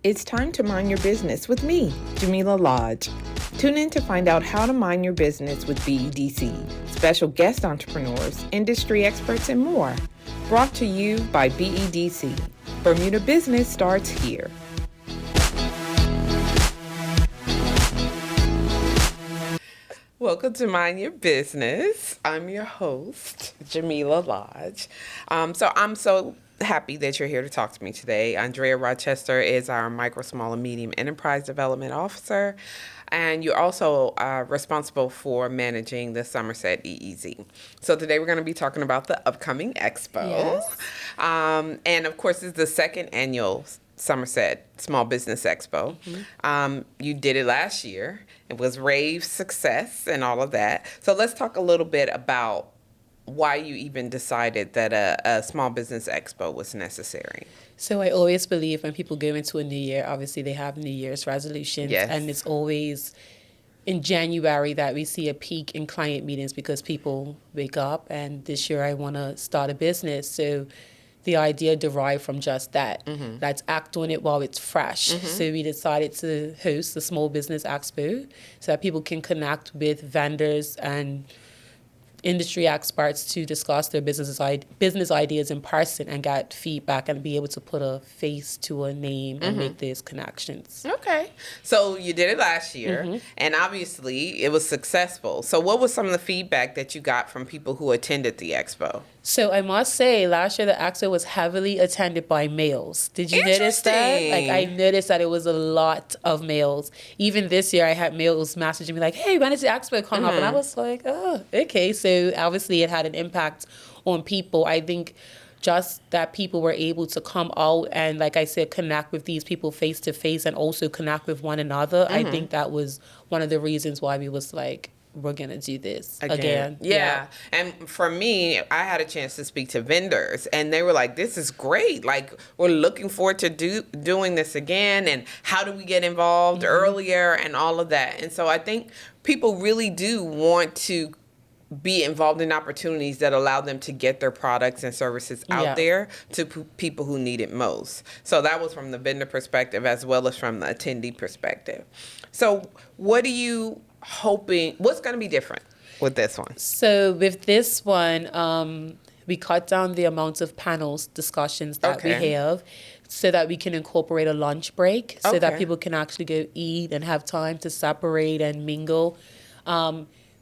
It's time to mind your business with me, Jamillah Lodge. Tune in to find out how to mind your business with BEDC, special guest entrepreneurs, industry experts, and more. Brought to you by BEDC. Bermuda Business starts here. Welcome to Mind Your Business. I'm your host, Jamillah Lodge. I'm so happy that you're here to talk to me today. Ondreyah Rochester is our Micro, Small, and Medium Enterprise Development Officer, and you're also responsible for managing the Somerset EEZ. So today we're going to be talking about the upcoming expo. Yes. And of course, it's the second annual Somerset Small Business Expo. Mm-hmm. You did it last year. It was rave success and all of that. So let's talk a little bit about why you even decided that a small business expo was necessary. So I always believe when people go into a new year, obviously they have New Year's resolutions. Yes. And it's always in January that we see a peak in client meetings because people wake up and this year I want to start a business. So the idea derived from just that. Mm-hmm. Let's act on it while it's fresh. Mm-hmm. So we decided to host the Small Business Expo so that people can connect with vendors and industry experts to discuss their business ideas in person and get feedback and be able to put a face to a name and make these connections. Okay. So you did it last year, and obviously it was successful. So what was some of the feedback that you got from people who attended the expo? So I must say, last year the expo was heavily attended by males. Did you notice that? Like, I noticed that it was a lot of males. Even this year, I had males messaging me like, "Hey, when is the expo coming up?" And I was like, "Oh, okay." So obviously, it had an impact on people. I think just that people were able to come out and, like I said, connect with these people face to face and also connect with one another. I think that was one of the reasons why we was like, we're going to do this again. Yeah. And for me, I had a chance to speak to vendors and they were like, this is great. Like, we're looking forward to doing this again. And how do we get involved earlier and all of that? And so I think people really do want to be involved in opportunities that allow them to get their products and services out there to people who need it most. So that was from the vendor perspective as well as from the attendee perspective. So what's going to be different with this one? So with this one, we cut down the amount of panels discussions that we have so that we can incorporate a lunch break so that people can actually go eat and have time to separate and mingle.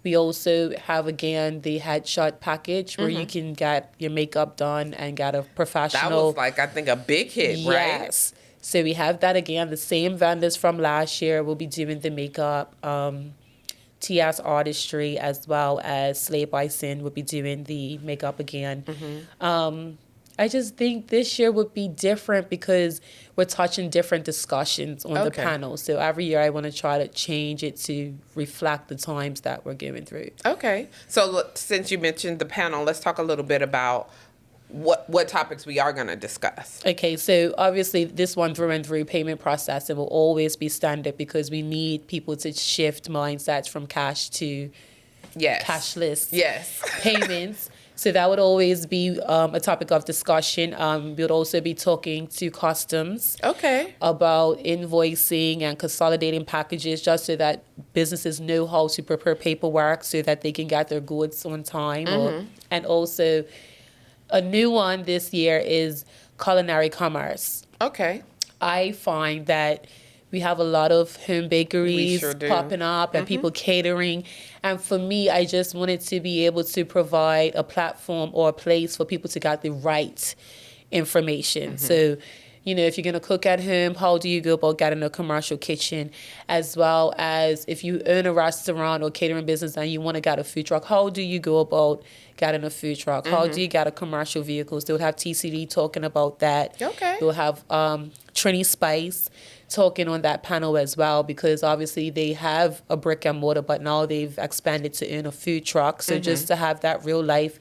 We also have, again, the headshot package where you can get your makeup done and get a professional. That was like, I think, a big hit, right? Yes. So we have that again. The same vendors from last year will be doing the makeup. TS Artistry as well as Slay by Sin will be doing the makeup again. I just think this year would be different because we're touching different discussions on the panel. So every year I want to try to change it to reflect the times that we're going through. Okay. So look, since you mentioned the panel, let's talk a little bit about what topics we are going to discuss. Okay, so obviously this one through and through payment processing will always be standard because we need people to shift mindsets from cash to cashless payments. So that would always be a topic of discussion. We would also be talking to customs about invoicing and consolidating packages just so that businesses know how to prepare paperwork so that they can get their goods on time. And also a new one this year is culinary commerce. Okay. I find that we have a lot of home bakeries popping up and people catering. And for me, I just wanted to be able to provide a platform or a place for people to get the right information. So, you know, if you're going to cook at home, how do you go about getting a commercial kitchen? As well as if you own a restaurant or catering business and you want to get a food truck, how do you go about getting a food truck? How do you get a commercial vehicle? They'll have TCD talking about that. They'll have Trini Spice talking on that panel as well because obviously they have a brick and mortar, but now they've expanded to own a food truck. So just to have that real life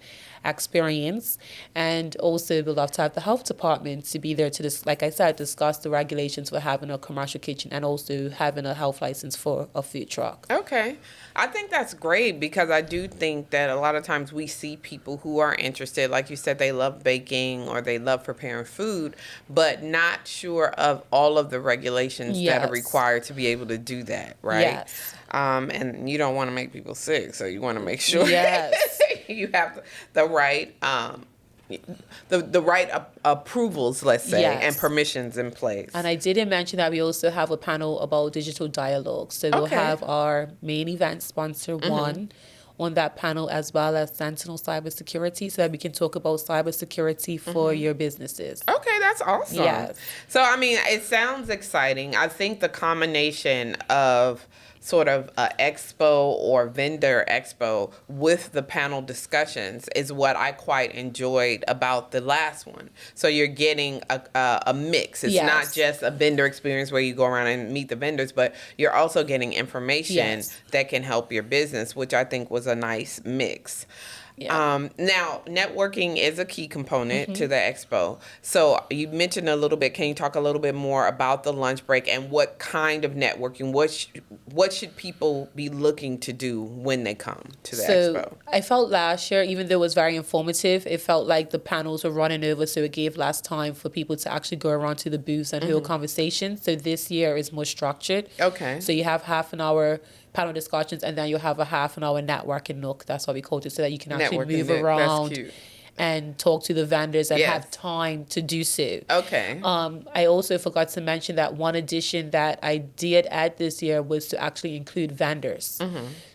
experience. And also we love to have the health department to be there to, like I said, discuss the regulations for having a commercial kitchen and also having a health license for a food truck. Okay. I think that's great because I do think that a lot of times we see people who are interested, like you said, they love baking or they love preparing food, but not sure of all of the regulations that are required to be able to do that, right? Yes. And you don't want to make people sick, so you want to make sure yes. you have the right the right approvals, let's say, and permissions in place. And I didn't mention that we also have a panel about digital dialogue. So we'll have our main event sponsor one on that panel, as well as Sentinel Cybersecurity, so that we can talk about cybersecurity for your businesses. Okay, that's awesome. Yes. So, I mean, it sounds exciting. I think the combination of sort of a expo or vendor expo with the panel discussions is what I quite enjoyed about the last one. So you're getting a mix. It's not just a vendor experience where you go around and meet the vendors, but you're also getting information that can help your business, which I think was a nice mix. Yeah. Now, networking is a key component to the expo. So you mentioned a little bit. Can you talk a little bit more about the lunch break and what kind of networking? What should people be looking to do when they come to the expo? I felt last year, even though it was very informative, it felt like the panels were running over, so it gave less time for people to actually go around to the booths and hold conversations. So this year is more structured. Okay. So you have half an hour panel discussions, and then you'll have a half an hour networking nook. That's what we call it, so that you can actually move around and talk to the vendors and have time to do so. Okay. I also forgot to mention that one addition that I did add this year was to actually include vendors.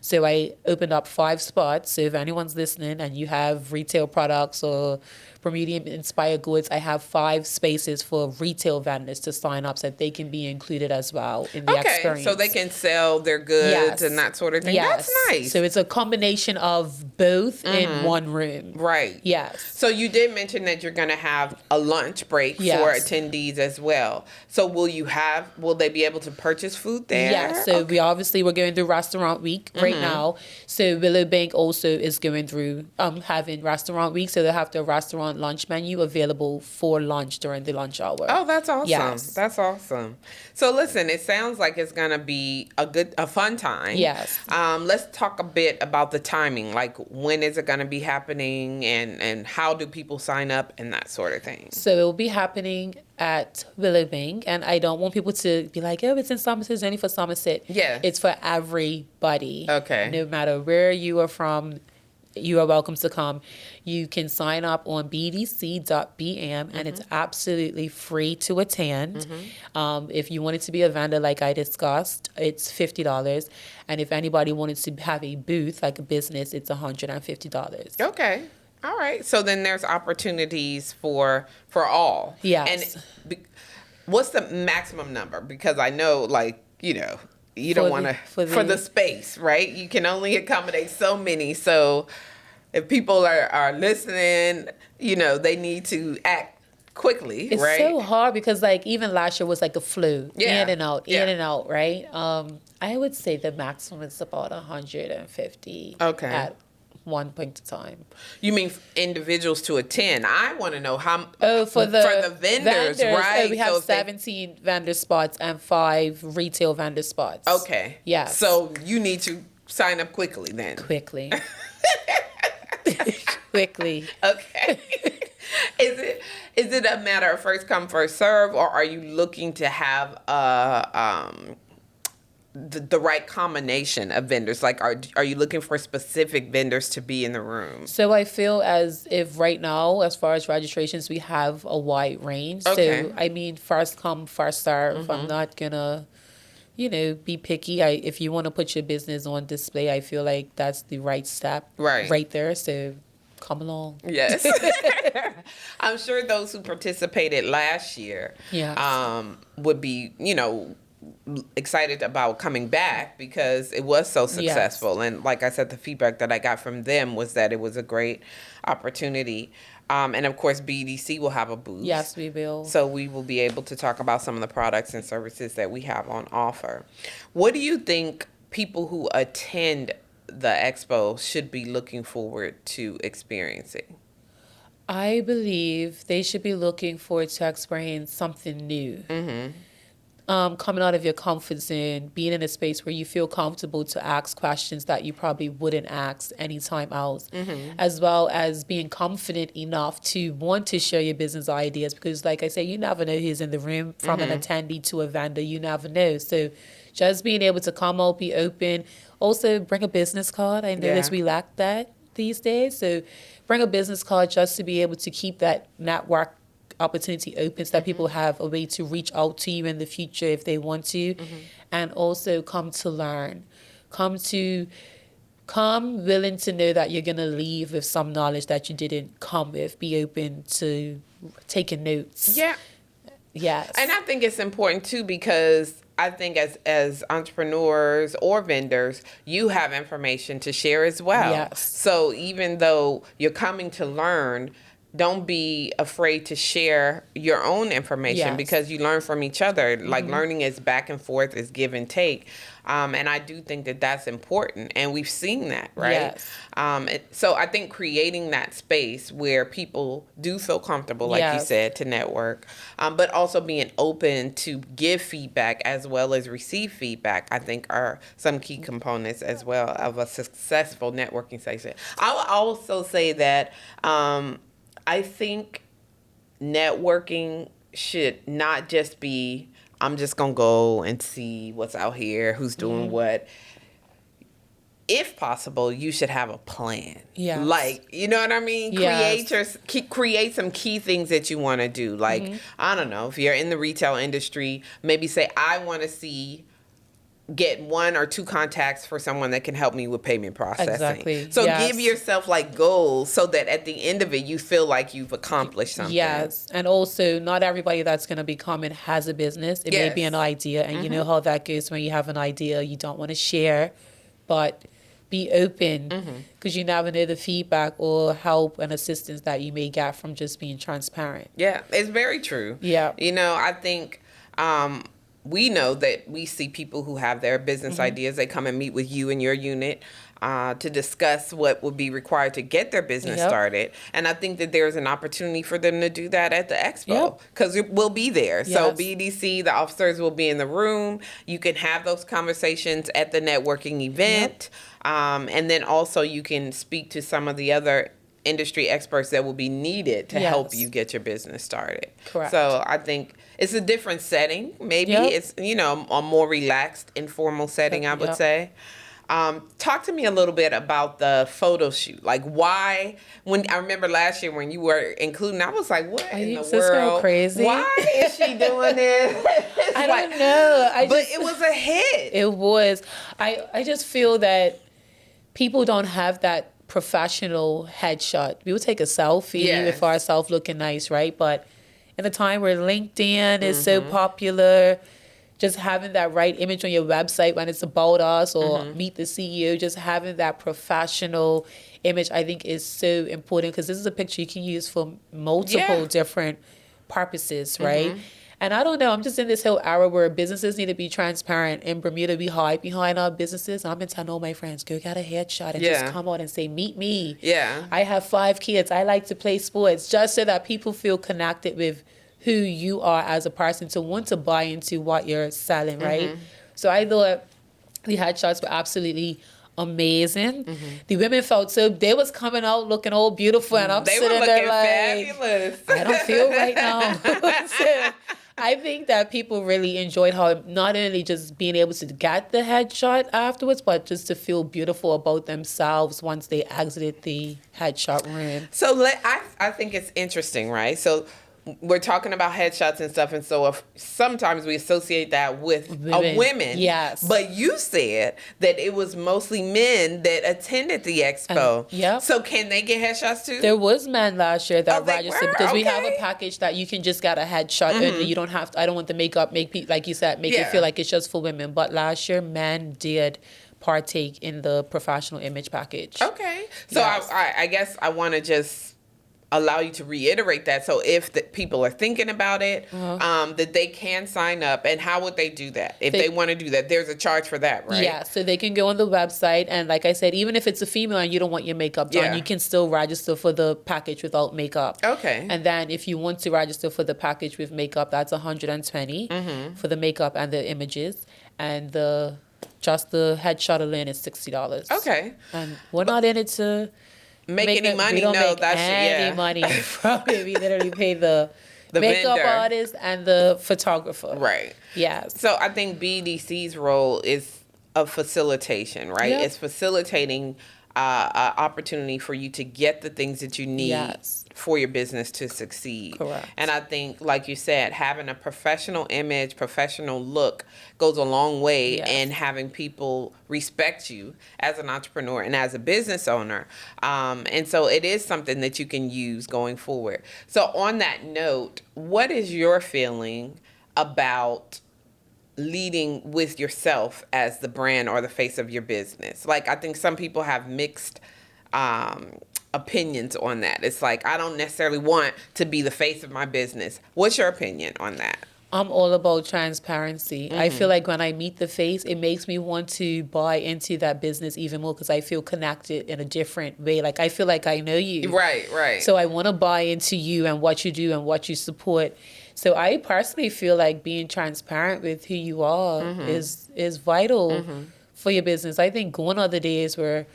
So I opened up 5 spots. So if anyone's listening and you have retail products or Bermudian inspired goods, I have 5 spaces for retail vendors to sign up so that they can be included as well in the experience. So they can sell their goods and that sort of thing. That's nice. So it's a combination of both in one room. Right. Yes. So you did mention that you're going to have a lunch break for attendees as well. So will they be able to purchase food there? Yes. So we're going through Restaurant Week right now. So Willow Bank also is going through having Restaurant Week. So they'll have the restaurant lunch menu available for lunch during the lunch hour. Oh, that's awesome. Yes. That's awesome. So listen, it sounds like it's going to be a fun time. Yes. Let's talk a bit about the timing. Like, when is it going to be happening and how do people sign up and that sort of thing? So it will be happening at Willow Bank, and I don't want people to be like, oh, it's in Somerset, it's only for Somerset. Yeah. It's for everybody. Okay. No matter where you are from, you are welcome to come. You can sign up on bdc.bm, and it's absolutely free to attend. If you wanted to be a vendor, like I discussed, it's $50. And if anybody wanted to have a booth, like a business, it's $150. Okay. All right. So then there's opportunities for all. Yes. And what's the maximum number? Because I know, you don't want to, for the space, right? You can only accommodate so many. So if people are listening, they need to act quickly, it's right? It's so hard because even last year was like a flu, in and out, right? I would say the maximum is about 150 at one point in time. You mean individuals to attend? I want to know how. For the vendors, right? We have 17 vendor spots and 5 retail vendor spots. Okay. Yeah. So you need to sign up quickly then. Quickly. Quickly. Okay. Is it a matter of first come first serve, or are you looking to have the right combination of vendors? Like, are you looking for specific vendors to be in the room? So I feel as if right now, as far as registrations, we have a wide range. Okay. So, I mean, first come, first serve. I'm not going to, be picky. If you want to put your business on display, I feel like that's the right step right there. So come along. Yes. I'm sure those who participated last year would be, excited about coming back because it was so successful. And like I said, the feedback that I got from them was that it was a great opportunity. And of course, BDC will have a booth. Yes, we will. So we will be able to talk about some of the products and services that we have on offer. What do you think people who attend the expo should be looking forward to experiencing? I believe they should be looking forward to experiencing something new. Coming out of your comfort zone, being in a space where you feel comfortable to ask questions that you probably wouldn't ask anytime else, as well as being confident enough to want to share your business ideas. Because like I say, you never know who's in the room, from an attendee to a vendor, you never know. So just being able to come out, be open, also bring a business card. I notice we lack that these days. So bring a business card just to be able to keep that network opportunity open, so that people have a way to reach out to you in the future if they want to. And also come to learn, come willing to know that you're going to leave with some knowledge that you didn't come with. Be open to taking notes. Yes. And I think it's important too, because I think as entrepreneurs or vendors, you have information to share as well. Yes. So even though you're coming to learn, don't be afraid to share your own information, because you learn from each other. Like learning is back and forth, is give and take. And I do think that that's important. And we've seen that, right? Yes. So I think creating that space where people do feel comfortable, like you said, to network, but also being open to give feedback as well as receive feedback, I think are some key components as well of a successful networking session. I will also say that I think networking should not just be, I'm just going to go and see what's out here, who's doing what. If possible, you should have a plan. Like, you know what I mean? Create some key things that you want to do. Like, I don't know, if you're in the retail industry, maybe say, I want to get 1 or 2 contacts for someone that can help me with payment processing. So give yourself like goals so that at the end of it, you feel like you've accomplished something. And also, not everybody that's going to be coming has a business. It may be an idea, and you know how that goes when you have an idea, you don't want to share, but be open, because you never know the feedback or help and assistance that you may get from just being transparent. It's very true. You know, I think we know that we see people who have their business ideas. They come and meet with you and your unit to discuss what would be required to get their business started. And I think that there's an opportunity for them to do that at the expo, because we'll be there. So BDC, the officers will be in the room. You can have those conversations at the networking event. And then also you can speak to some of the other industry experts that will be needed to help you get your business started. So I think it's a different setting. Maybe it's, you know, a more relaxed, informal setting, I would say. Talk to me a little bit about the photo shoot. Like, why, when I remember last year when you were including, I was like, what in the world? Crazy? Why is she doing this? I don't know. But it was a hit. It was. I just feel that people don't have that professional headshot. We would take a selfie with ourselves looking nice, right? But in the time where LinkedIn is so popular, just having that right image on your website when it's about us or meet the CEO, just having that professional image, I think is so important, because this is a picture you can use for multiple different purposes, right? And I don't know, I'm just in this whole era where businesses need to be transparent. In Bermuda, we hide behind our businesses. I'm telling all my friends, go get a headshot and just come out and say, meet me. I have 5 kids. I like to play sports, just so that people feel connected with who you are as a person, to want to buy into what you're selling, right? So I thought the headshots were absolutely amazing. The women felt so, they was coming out looking all beautiful, and I'm sitting there like, fabulous. I don't feel right now. So I think that people really enjoyed how not only just being able to get the headshot afterwards, but just to feel beautiful about themselves once they exited the headshot room. So I think it's interesting, right? So we're talking about headshots and stuff, and so sometimes we associate that with women. Yes. But you said that it was mostly men that attended the expo. So can they get headshots too? There was men last year that registered, because we have a package that you can just get a headshot only. You don't have to, I don't want the makeup, like you said, make it feel like it's just for women. But last year, men did partake in the professional image package. Okay. So I guess I want to just allow you to reiterate that. So if the people are thinking about it, that they can sign up. And how would they do that? If they want to do that, there's a charge for that, right? Yeah, so they can go on the website, and like I said, even if it's a female and you don't want your makeup done, you can still register for the package without makeup. Okay. And then if you want to register for the package with makeup, that's $120 for the makeup and the images, and just the headshot alone is $60. Okay. And we're not in it to make any money. We don't No, make that's any money from it. We literally pay the makeup vendor, artist and the photographer. Right. Yes. So I think BDC's role is of facilitation, right? Yep. It's facilitating opportunity for you to get the things that you need for your business to succeed. Correct. And I think, like you said, having a professional image, professional look goes a long way in having people respect you as an entrepreneur and as a business owner. And so it is something that you can use going forward. So on that note, what is your feeling about leading with yourself as the brand or the face of your business? Like, I think some people have mixed opinions on that. It's like, I don't necessarily want to be the face of my business. What's your opinion on that? I'm all about transparency. I feel like when I meet the face, it makes me want to buy into that business even more because I feel connected in a different way. Like, I feel like I know you. Right. So I want to buy into you and what you do and what you support. So I personally feel like being transparent with who you are is vital for your business. I think gone are the days where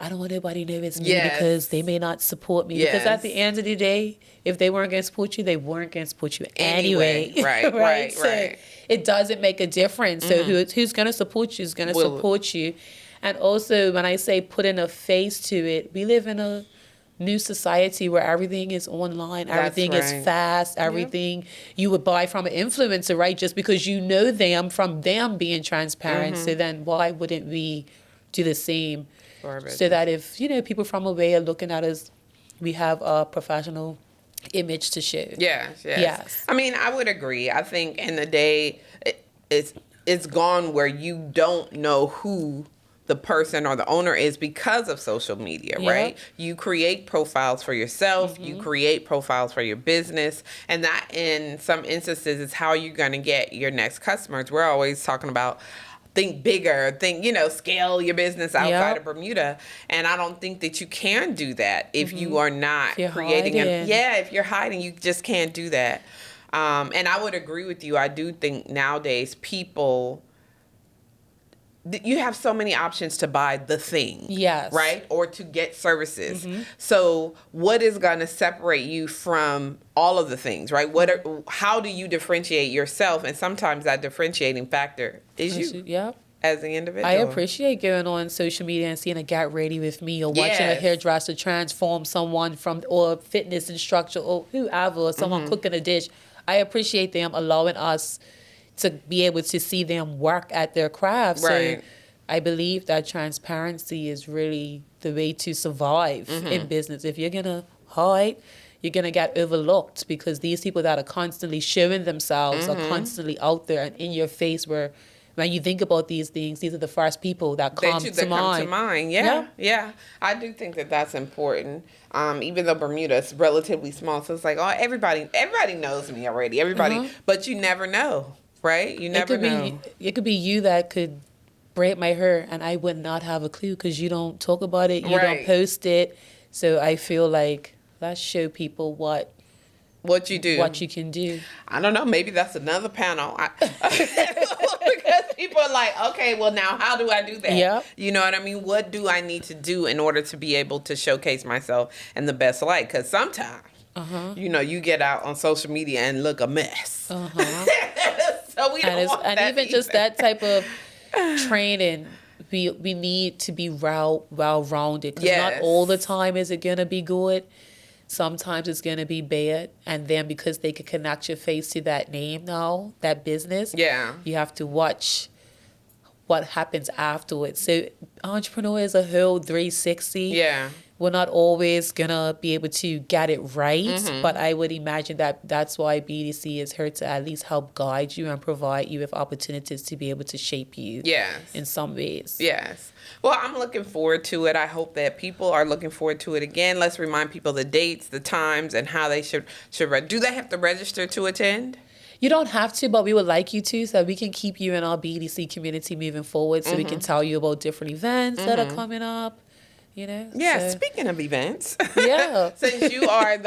I don't want nobody to know it's me because they may not support me. Because at the end of the day, if they weren't going to support you, they weren't going to support you anyway. Right. So it doesn't make a difference. So who's going to support you is going to support you. And also, when I say putting a face to it, we live in a new society where everything is online, everything is fast, everything you would buy from an influencer, right? Just because you know them from them being transparent. So then why wouldn't we do the same? So that if, people from away are looking at us, we have a professional image to show. Yes. I mean, I would agree. I think in the day, it's gone where you don't know who the person or the owner is because of social media, right? You create profiles for yourself, you create profiles for your business, and that in some instances is how you're going to get your next customers. We're always talking about think bigger, scale your business outside of Bermuda. And I don't think that you can do that if you are not creating if you're hiding, you just can't do that. And I would agree with you. I do think nowadays people, you have so many options to buy the thing. Right? Or to get services. So what is going to separate you from all of the things, right? How do you differentiate yourself? And sometimes that differentiating factor is you. As an individual. I appreciate going on social media and seeing a Get Ready with me or watching a hairdresser transform someone or a fitness instructor or whoever, or someone cooking a dish. I appreciate them allowing us to be able to see them work at their craft. So I believe that transparency is really the way to survive in business. If you're going to hide, you're going to get overlooked because these people that are constantly showing themselves are constantly out there and in your face where when you think about these things, these are the first people that come to mind. Yeah. I do think that that's important. Even though Bermuda is relatively small, so it's like, everybody knows me already. But you never know. Right? You never know. It could be you that could braid my hair and I would not have a clue because you don't talk about it, you don't post it. So I feel like let's show people what you do, what you can do. I don't know. Maybe that's another panel. Because people are like, okay, well now how do I do that? Yeah. You know what I mean? What do I need to do in order to be able to showcase myself in the best light? Because sometimes, you get out on social media and look a mess. So we don't want that even either. Just that type of training, we need to be well-rounded. Because not all the time is it going to be good. Sometimes it's going to be bad. And then because they can connect your face to that name now, that business, you have to watch what happens afterwards. So entrepreneur is a whole 360. we're not always gonna be able to get it right, but I would imagine that that's why BDC is here to at least help guide you and provide you with opportunities to be able to shape you in some ways. Yes. Well, I'm looking forward to it. I hope that people are looking forward to it. Again, let's remind people the dates, the times, and how they should do they have to register to attend? You don't have to, but we would like you to, so we can keep you in our BDC community moving forward, so we can tell you about different events that are coming up, you know? Yeah, so. Speaking of events. Yeah. Since you are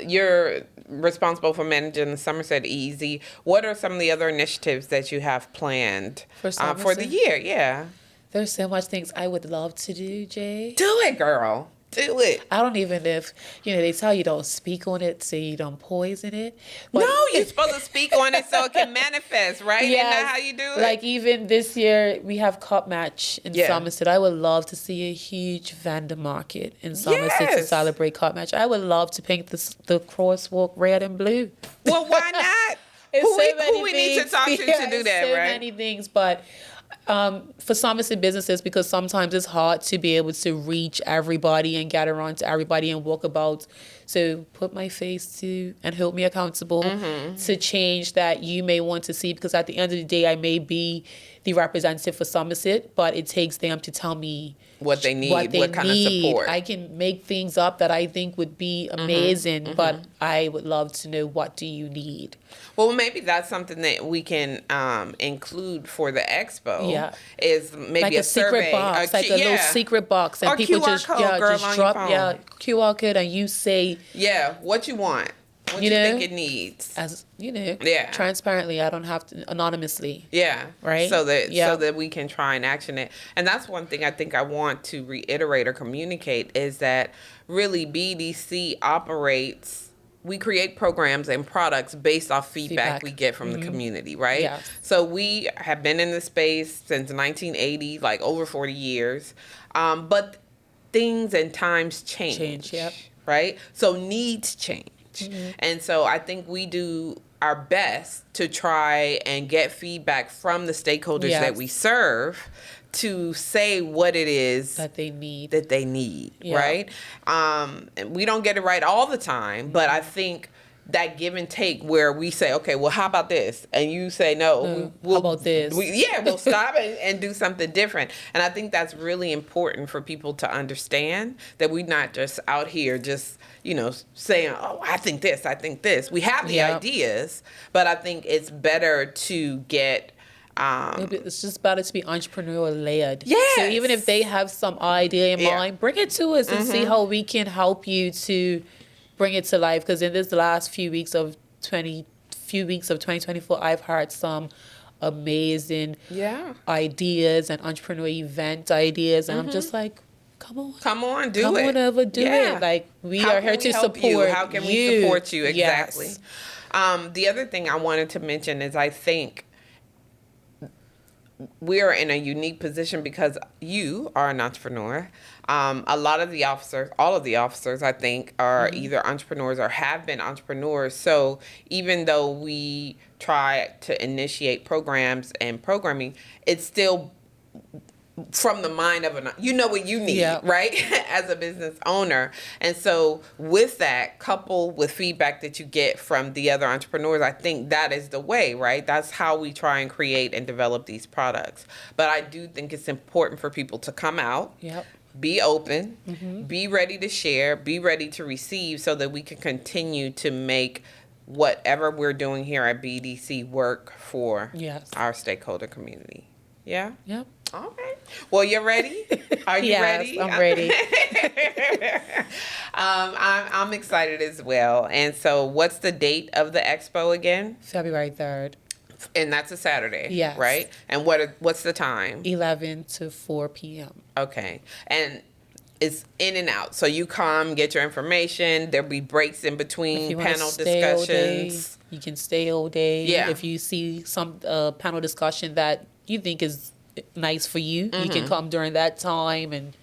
you're responsible for managing the Somerset Easy, what are some of the other initiatives that you have planned for the year? Yeah. There's so much things I would love to do, Jay. Do it, girl. Do it. I don't even know if, they tell you don't speak on it so you don't poison it. But no, you're supposed to speak on it so it can manifest, right? Isn't that how you do it? Like even this year, we have Cup Match in Somerset. I would love to see a huge vendor market in Somerset to celebrate Cup Match. I would love to paint the crosswalk red and blue. Well, why not? who we need to talk to do that, so right? So many things, but for Somerset businesses, because sometimes it's hard to be able to reach everybody and get around to everybody and walk about. So put my face to and hold me accountable to change that you may want to see, because at the end of the day, I may be the representative for Somerset, but it takes them to tell me what they need, what kind of support. I can make things up that I think would be amazing, but I would love to know, what do you need? Well, maybe that's something that we can include for the expo. Yeah, is maybe like a survey, secret box, like a little secret box, and or people QR just code, just drop QR code, and you say what you want. What you think it needs. As transparently. I don't have to anonymously. Yeah. Right? So that we can try and action it. And that's one thing I think I want to reiterate or communicate, is that really BDC operates, we create programs and products based off feedback we get from the community, right? Yeah. So we have been in this space since 1980, like over 40 years. But things and times change. Right? So needs change. And so I think we do our best to try and get feedback from the stakeholders that we serve to say what it is that they need, right? And we don't get it right all the time, but I think that give and take where we say, okay, well, how about this? And you say, no, how about this? We'll stop and do something different. And I think that's really important for people to understand, that we're not just out here just, saying, oh, I think this. We have the ideas, but I think it's better to get... it's just better to be entrepreneur led. Yes. So even if they have some idea in mind, bring it to us and see how we can help you to bring it to life. Because in this last few weeks of 2024, I've heard some amazing ideas and entrepreneur event ideas, and I'm just like, come on, do it. Come on over, do it. Like, we are here to support you. How can we support you? Exactly. Yes. The other thing I wanted to mention is, I think we are in a unique position because you are an entrepreneur. A lot of the officers, all of the officers, I think, are either entrepreneurs or have been entrepreneurs. So even though we try to initiate programs and programming, it's still from the mind of what you need, right? As a business owner. And so with that, coupled with feedback that you get from the other entrepreneurs, I think that is the way, right? That's how we try and create and develop these products. But I do think it's important for people to come out, be open, be ready to share, be ready to receive, so that we can continue to make whatever we're doing here at BDC work for our stakeholder community. Yeah? Yep. All right. Well, you're ready? Are you ready? I'm ready. I'm excited as well. And so what's the date of the expo again? February 3rd. And that's a Saturday, yes. Right? And what's the time? 11 to 4 p.m. Okay. And it's in and out. So you come, get your information. There'll be breaks in between panel discussions. You can stay all day. Yeah. If you see some panel discussion that you think is nice for you, you can come during that time. And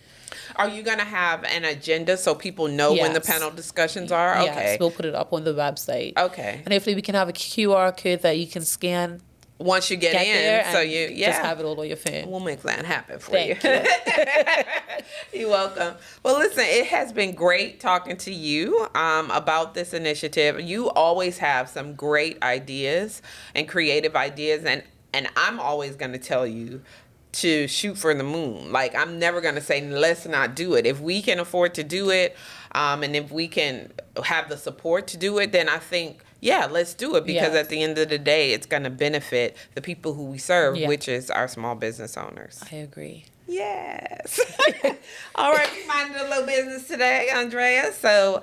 are you going to have an agenda so people know when the panel discussions are? Yes, Okay. we'll put it up on the website. Okay. And hopefully we can have a QR code that you can scan once you get in, there, so you just have it all on your phone. We'll make that happen for you. Thank you. You're welcome. Well, listen, it has been great talking to you about this initiative. You always have some great ideas and creative ideas, and I'm always going to tell you to shoot for the moon. Like, I'm never going to say, let's not do it. If we can afford to do it, and if we can have the support to do it, then I think, yeah, let's do it, because at the end of the day, it's going to benefit the people who we serve, which is our small business owners. I agree. Yes. All right, we minded a little business today, Ondreyah. So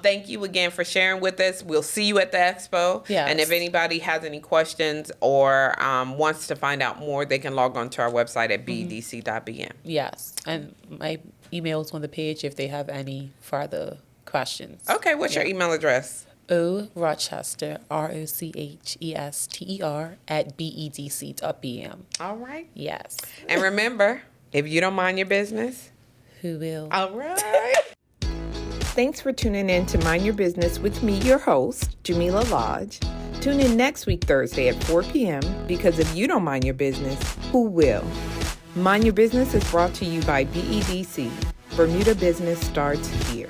thank you again for sharing with us. We'll see you at the expo. Yes. And if anybody has any questions or wants to find out more, they can log on to our website at bedc.bm. Yes. And my email is on the page if they have any further questions. Okay, what's your email address? Rochester, ROCHESTER @bedc.bm. All right. Yes. And remember, if you don't mind your business, who will? All right. Thanks for tuning in to Mind Your Business with me, your host, Jamillah Lodge. Tune in next week, Thursday at 4 p.m. because if you don't mind your business, who will? Mind Your Business is brought to you by BEDC. Bermuda Business starts here.